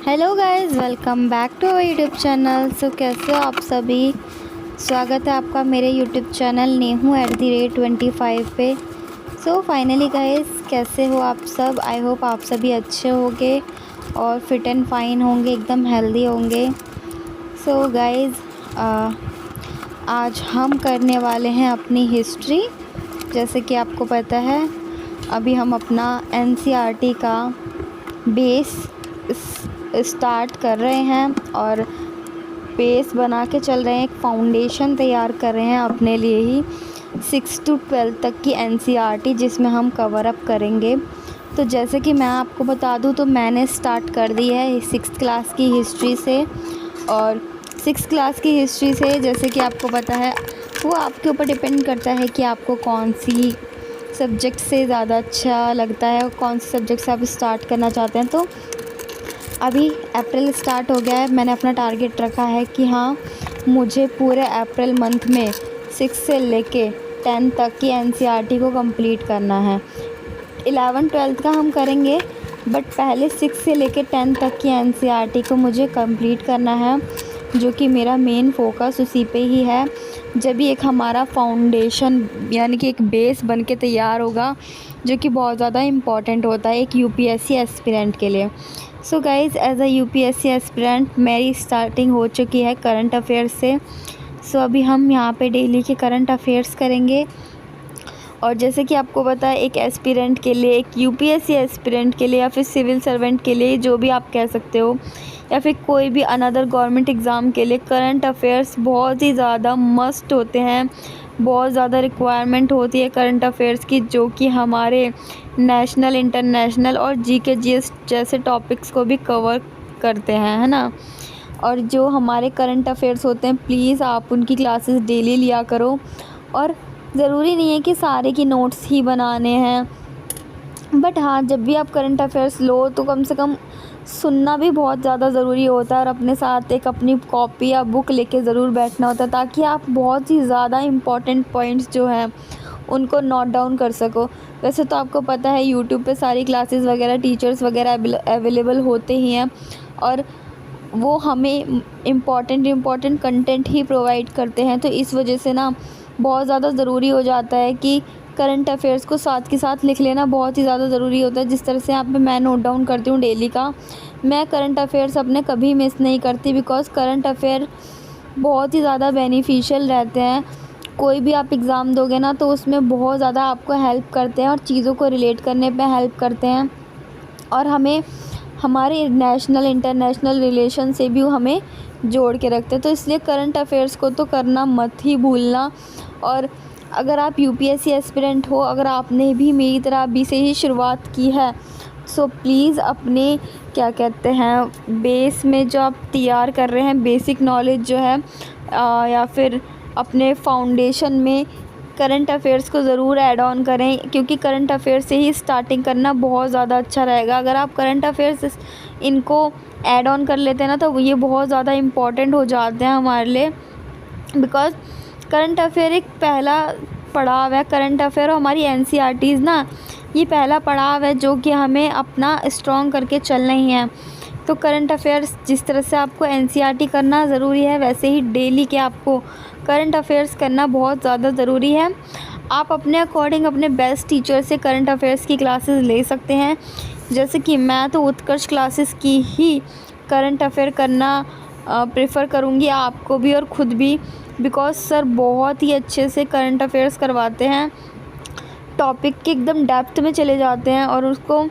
Hello guys, welcome back to our YouTube channel. कैसे हो आप सभी। स्वागत है आपका मेरे यूट्यूब चैनल नेहू@25 पे। फाइनली गाइस, कैसे हो आप सब। आई होप आप सभी अच्छे होंगे और फिट एंड फाइन होंगे, एकदम हेल्दी होंगे। गाइस, आज हम करने वाले हैं अपनी हिस्ट्री। जैसे कि आपको पता है, अभी हम अपना एनसीईआरटी का बेस स्टार्ट कर रहे हैं और बेस बना के चल रहे हैं। एक फाउंडेशन तैयार कर रहे हैं अपने लिए ही 6 to 12 तक की एनसीईआरटी, जिसमें हम कवर अप करेंगे। तो जैसे कि मैं आपको बता दूं, तो मैंने स्टार्ट कर दी है 6th क्लास की हिस्ट्री से। और 6th क्लास की हिस्ट्री से, जैसे कि आपको पता है, वो आपके ऊपर डिपेंड करता है कि आपको कौन सी सब्जेक्ट से ज़्यादा अच्छा लगता है और कौन से सब्जेक्ट से आप स्टार्ट करना चाहते हैं। तो अभी अप्रैल स्टार्ट हो गया है। मैंने अपना टारगेट रखा है कि हाँ, मुझे पूरे अप्रैल मंथ में 6 से लेके 10 तक की एनसीईआरटी को कंप्लीट करना है। 11-12 का हम करेंगे, बट पहले 6 से लेके 10 तक की एनसीईआरटी को मुझे कंप्लीट करना है, जो कि मेरा मेन फोकस उसी पे ही है। जब भी एक हमारा फाउंडेशन यानी कि एक बेस बन के तैयार होगा, जो कि बहुत ज़्यादा इम्पॉर्टेंट होता है एक यूपीएससी एस्पिरेंट के लिए। Guys, as a UPSC aspirant मेरी स्टार्टिंग हो चुकी है करंट अफेयर्स से। अभी हम यहाँ पे डेली के करंट अफेयर्स करेंगे। और जैसे कि आपको पता है, एक एस्पिरेंट के लिए, एक यूपीएससी एस्पिरेंट के लिए, या फिर सिविल सर्वेंट के लिए, जो भी आप कह सकते हो, या फिर कोई भी अनदर गवर्नमेंट एग्ज़ाम के लिए, करंट अफेयर्स बहुत ही ज़्यादा मस्ट होते हैं। बहुत ज़्यादा रिक्वायरमेंट होती है करंट अफेयर्स की, जो कि हमारे नेशनल, इंटरनेशनल और जीके जीएस जैसे टॉपिक्स को भी कवर करते हैं, है ना। और जो हमारे करंट अफेयर्स होते हैं, प्लीज़ आप उनकी क्लासेस डेली लिया करो। और ज़रूरी नहीं है कि सारे की नोट्स ही बनाने हैं, बट हाँ, जब भी आप करंट अफेयर्स लो तो कम से कम सुनना भी बहुत ज़्यादा ज़रूरी होता है। और अपने साथ एक अपनी कॉपी या बुक लेके ज़रूर बैठना होता है, ताकि आप बहुत ही ज़्यादा इम्पॉर्टेंट पॉइंट्स जो हैं उनको नोट डाउन कर सको। वैसे तो आपको पता है, यूट्यूब पे सारी क्लासेस वगैरह, टीचर्स वगैरह अवेलेबल होते ही हैं, और वो हमें इम्पॉर्टेंट कंटेंट ही प्रोवाइड करते हैं। तो इस वजह से ना बहुत ज़्यादा ज़रूरी हो जाता है कि करंट अफेयर्स को साथ के साथ लिख लेना बहुत ही ज़्यादा ज़रूरी होता है। जिस तरह से यहाँ पे मैं नोट डाउन करती हूँ डेली का, मैं करंट अफेयर्स अपने कभी मिस नहीं करती, बिकॉज़ करंट अफेयर बहुत ही ज़्यादा बेनिफिशियल रहते हैं। कोई भी आप एग्ज़ाम दोगे ना, तो उसमें बहुत ज़्यादा आपको हेल्प करते हैं और चीज़ों को रिलेट करने पे हेल्प करते हैं, और हमें हमारे नेशनल, इंटरनेशनल रिलेशन से भी हमें जोड़ के रखते हैं। तो इसलिए करंट अफेयर्स को तो करना मत ही भूलना। और अगर आप यूपीएससी एस्पिरेंट हो, अगर आपने भी मेरी तरह अभी से ही शुरुआत की है, प्लीज़ अपने क्या कहते हैं, बेस में जो आप तैयार कर रहे हैं, बेसिक नॉलेज जो है, या फिर अपने फाउंडेशन में करंट अफेयर्स को ज़रूर ऐड ऑन करें, क्योंकि करंट अफेयर्स से ही स्टार्टिंग करना बहुत ज़्यादा अच्छा रहेगा। अगर आप करंट अफेयर्स इनको ऐड ऑन कर लेते हैं ना, तो ये बहुत ज़्यादा इम्पॉर्टेंट हो जाते हैं हमारे लिए, बिकॉज़ करंट अफेयर एक पहला पड़ाव है। करंट अफेयर और हमारी एनसीईआरटीज़ ना, ये पहला पड़ाव है जो कि हमें अपना स्ट्रॉन्ग करके चलना ही है। तो करंट अफेयर्स जिस तरह से आपको एनसीईआरटी करना ज़रूरी है, वैसे ही डेली के आपको करंट अफेयर्स करना बहुत ज़्यादा ज़रूरी है। आप अपने अकॉर्डिंग अपने बेस्ट टीचर से करंट अफेयर्स की क्लासेस ले सकते हैं। जैसे कि मैं तो उत्कर्ष क्लासेस की ही करंट अफेयर करना प्रेफर करूँगी, आपको भी और ख़ुद भी, बिकॉज़ सर बहुत ही अच्छे से करंट अफेयर्स करवाते हैं। टॉपिक के एकदम डेप्थ में चले जाते हैं और उसको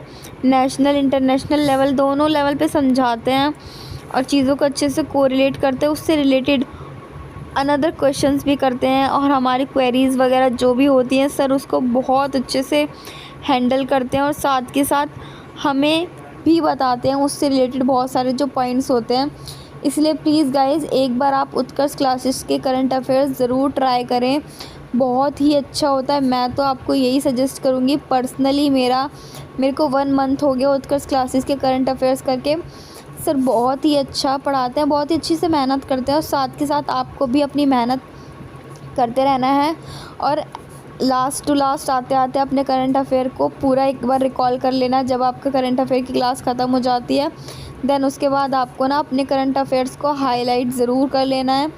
नेशनल, इंटरनेशनल लेवल, दोनों लेवल पे समझाते हैं, और चीज़ों को अच्छे से कोरिलेट करते हैं, उससे रिलेटेड अनदर क्वेश्चंस भी करते हैं, और हमारी क्वेरीज़ वगैरह जो भी होती हैं, सर उसको बहुत अच्छे से हैंडल करते हैं, और साथ के साथ हमें भी बताते हैं उससे रिलेटेड बहुत सारे जो पॉइंट्स होते हैं। इसलिए प्लीज़ गाइज़, एक बार आप उत्कर्ष क्लासेस के करंट अफेयर्स ज़रूर ट्राई करें, बहुत ही अच्छा होता है। मैं तो आपको यही सजेस्ट करूँगी पर्सनली। मेरे को 1 मंथ हो गया उत्कर्ष क्लासेस के करंट अफेयर्स करके। सर बहुत ही अच्छा पढ़ाते हैं, बहुत ही अच्छी से मेहनत करते हैं, और साथ के साथ आपको भी अपनी मेहनत करते रहना है। और लास्ट टू लास्ट आते आते अपने करंट अफेयर को पूरा एक बार रिकॉल कर लेना। जब आपका करंट अफेयर की क्लास ख़त्म हो जाती है, देन उसके बाद आपको ना अपने करंट अफेयर्स को हाईलाइट ज़रूर कर लेना है,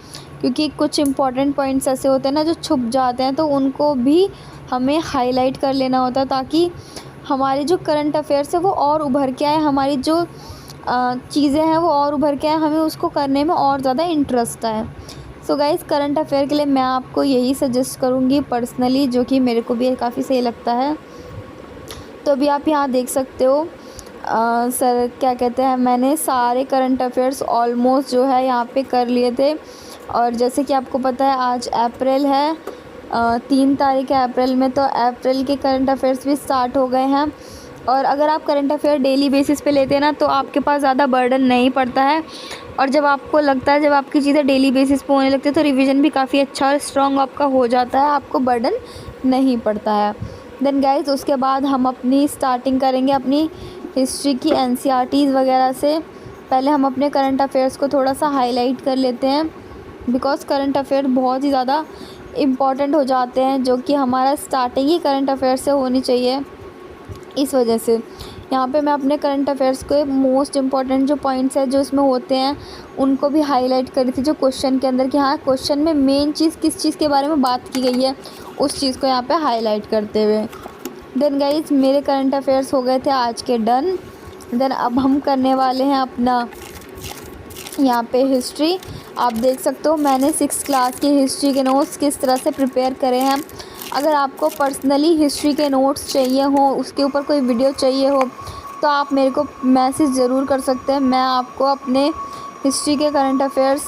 क्योंकि कुछ इंपॉर्टेंट पॉइंट्स ऐसे होते हैं ना जो छुप जाते हैं, तो उनको भी हमें हाईलाइट कर लेना होता है, ताकि हमारे जो करंट अफेयर्स है वो और उभर के आए, हमारी जो चीज़ें हैं वो और उभर के आए, हमें उसको करने में और ज़्यादा इंटरेस्ट आए। सो गाइज़, करंट अफेयर के लिए मैं आपको यही सजेस्ट करूँगी पर्सनली, जो कि मेरे को भी काफ़ी सही लगता है। तो अभी आप यहाँ देख सकते हो सर क्या कहते हैं, मैंने सारे करंट अफेयर्स ऑलमोस्ट जो है यहाँ पे कर लिए थे। और जैसे कि आपको पता है आज अप्रैल है, 3 तारीख है अप्रैल में, तो अप्रैल के करंट अफेयर्स भी स्टार्ट हो गए हैं। और अगर आप करंट अफेयर डेली बेसिस पे लेते हैं ना, तो आपके पास ज़्यादा बर्डन नहीं पड़ता है। और जब आपको लगता है, जब आपकी चीज़ें डेली बेसिस पे होने लगती है, तो रिवीजन भी काफ़ी अच्छा और स्ट्रॉन्ग आपका हो जाता है, आपको बर्डन नहीं पड़ता है। देन गाइज़, उसके बाद हम अपनी स्टार्टिंग करेंगे अपनी हिस्ट्री की एनसीईआरटीज़ वगैरह से। पहले हम अपने करंट अफेयर्स को थोड़ा सा हाईलाइट कर लेते हैं, बिकॉज़ करंट अफेयर बहुत ही ज़्यादा इम्पॉर्टेंट हो जाते हैं, जो कि हमारा स्टार्टिंग ही करंट अफेयर से होनी चाहिए। इस वजह से यहाँ पे मैं अपने करंट अफेयर्स के मोस्ट इम्पॉर्टेंट जो पॉइंट्स हैं जो इसमें होते हैं उनको भी हाईलाइट करी थी, जो क्वेश्चन के अंदर कि हाँ क्वेश्चन में मेन चीज़ किस चीज़ के बारे में बात की गई है, उस चीज़ को यहाँ पे हाईलाइट करते हुए। देन गाइज, मेरे करंट अफेयर्स हो गए थे आज के डन। देन अब हम करने वाले हैं अपना यहाँ पे हिस्ट्री। आप देख सकते हो मैंने 6th क्लास की हिस्ट्री के नोट्स किस तरह से प्रिपेयर करे हैं। अगर आपको पर्सनली हिस्ट्री के नोट्स चाहिए हो, उसके ऊपर कोई वीडियो चाहिए हो, तो आप मेरे को मैसेज ज़रूर कर सकते हैं। मैं आपको अपने हिस्ट्री के करंट अफेयर्स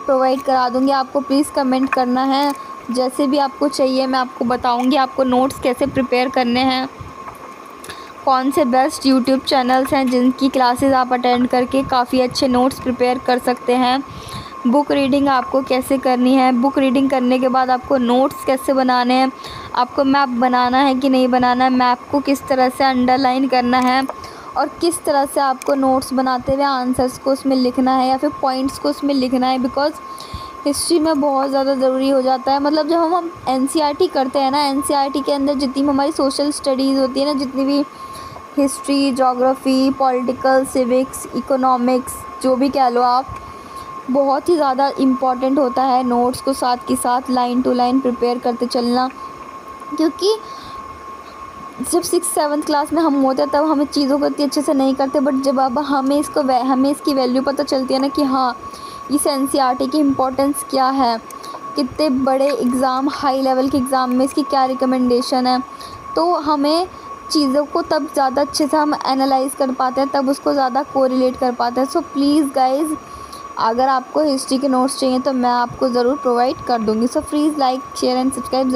प्रोवाइड करा दूँगी। आपको प्लीज़ कमेंट करना है, जैसे भी आपको चाहिए मैं आपको बताऊँगी आपको नोट्स कैसे प्रिपेयर करने हैं, कौन से बेस्ट यूट्यूब चैनल्स हैं जिनकी क्लासेस आप अटेंड करके काफ़ी अच्छे नोट्स प्रिपेयर कर सकते हैं। बुक रीडिंग आपको कैसे करनी है, बुक रीडिंग करने के बाद आपको नोट्स कैसे बनाने हैं, आपको मैप बनाना है कि नहीं बनाना है, मैप को किस तरह से अंडरलाइन करना है, और किस तरह से आपको नोट्स बनाते हुए आंसर्स को उसमें लिखना है या फिर पॉइंट्स को उसमें लिखना है। बिकॉज़ हिस्ट्री में बहुत ज़्यादा ज़रूरी हो जाता है। मतलब जब हम एनसीईआरटी करते हैं ना, एनसीईआरटी के अंदर जितनी भी हमारी सोशल स्टडीज़ होती है ना, जितनी भी history, geography, political, civics, economics, जो भी कह लो आप, बहुत ही ज़्यादा इम्पॉर्टेंट होता है नोट्स को साथ के साथ लाइन टू लाइन प्रिपेयर करते चलना। क्योंकि जब 6th-7th क्लास में हम होते हैं तब हमें चीज़ों को इतनी अच्छे से नहीं करते, बट जब अब हमें इसकी वैल्यू पता चलती है ना कि हाँ इस एनसीईआरटी की इम्पोर्टेंस क्या है, कितने बड़े एग्ज़ाम, हाई लेवल के एग्ज़ाम में इसकी क्या रिकमेंडेशन है, तो हमें चीज़ों को तब ज़्यादा अच्छे से हम एनालाइज़ कर पाते हैं, तब उसको ज़्यादा कोरिलेट कर पाते हैं। सो प्लीज़ गाइज़, अगर आपको हिस्ट्री के नोट्स चाहिए तो मैं आपको ज़रूर प्रोवाइड कर दूँगी। So please like, share and subscribe.